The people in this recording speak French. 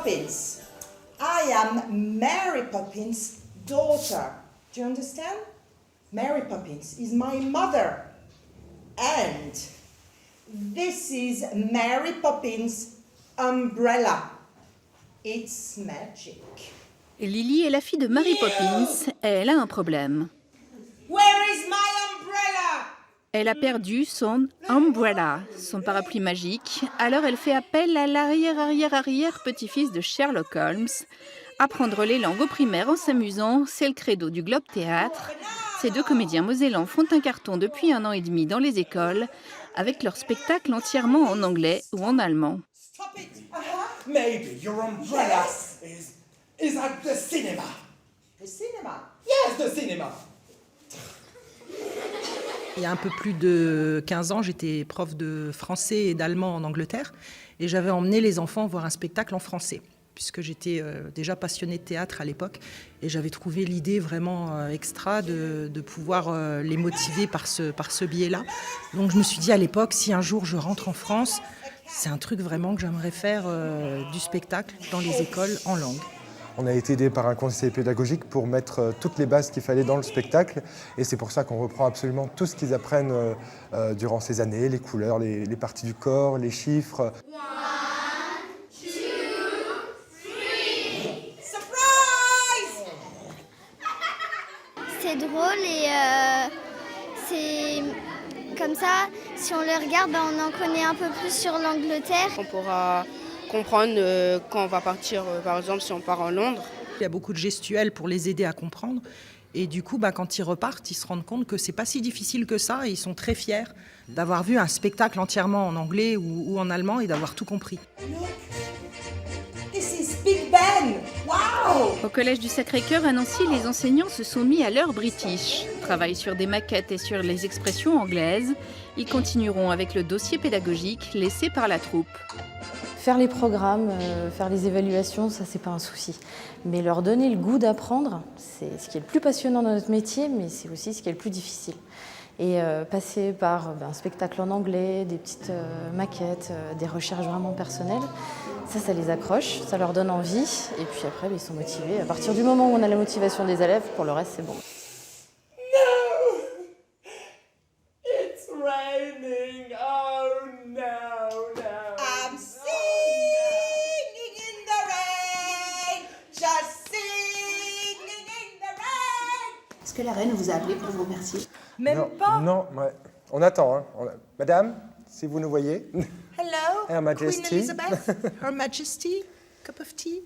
Poppins. I am Mary Poppins' daughter. Do you understand? Mary Poppins is my mother. And this is Mary Poppins' umbrella. It's magic. Lily est la fille de Mary Poppins et elle a un problème. Where is my umbrella? Elle a perdu son umbrella, son parapluie magique, alors elle fait appel à l'arrière petit-fils de Sherlock Holmes. Apprendre les langues au primaire en s'amusant, c'est le credo du Globe Théâtre. Ces deux comédiens mosellans font un carton depuis 1 an et demi dans les écoles, avec leur spectacle entièrement en anglais ou en allemand. Stop it. Maybe your umbrella is at the cinema. The cinema. Yes, the cinema. Il y a un peu plus de 15 ans, j'étais prof de français et d'allemand en Angleterre et j'avais emmené les enfants voir un spectacle en français puisque j'étais déjà passionnée de théâtre à l'époque et j'avais trouvé l'idée vraiment extra de pouvoir les motiver par ce biais-là. Donc je me suis dit à l'époque, si un jour je rentre en France, c'est un truc vraiment que j'aimerais faire du spectacle dans les écoles en langue. On a été aidé par un conseiller pédagogique pour mettre toutes les bases qu'il fallait dans le spectacle et c'est pour ça qu'on reprend absolument tout ce qu'ils apprennent durant ces années, les couleurs, les parties du corps, les chiffres. C'est drôle et c'est comme ça, si on le regarde, on en connaît un peu plus sur l'Angleterre. On pourra comprendre quand on va partir, par exemple si on part en Londres. Il y a beaucoup de gestuels pour les aider à comprendre et du coup, quand ils repartent, ils se rendent compte que c'est pas si difficile que ça et ils sont très fiers d'avoir vu un spectacle entièrement en anglais ou en allemand et d'avoir tout compris. This is Big Ben. Wow! Au Collège du Sacré-Cœur à Nancy, les enseignants se sont mis à l'heure british, travaillent sur des maquettes et sur les expressions anglaises. Ils continueront avec le dossier pédagogique laissé par la troupe. Faire les programmes, faire les évaluations, ça c'est pas un souci. Mais leur donner le goût d'apprendre, c'est ce qui est le plus passionnant dans notre métier, mais c'est aussi ce qui est le plus difficile. Et passer par un spectacle en anglais, des petites maquettes, des recherches vraiment personnelles, ça les accroche, ça leur donne envie, et puis après ils sont motivés. À partir du moment où on a la motivation des élèves, pour le reste c'est bon. No! It's raining. Oh no, no. I'm singing in the rain, just singing in the rain. Est-ce que la reine vous a appelé pour vous remercier? Même pas. Non, ouais. On attend. Hein. Madame, si vous nous voyez. Hello, Her Majesty. Queen Elizabeth. Her Majesty, cup of tea.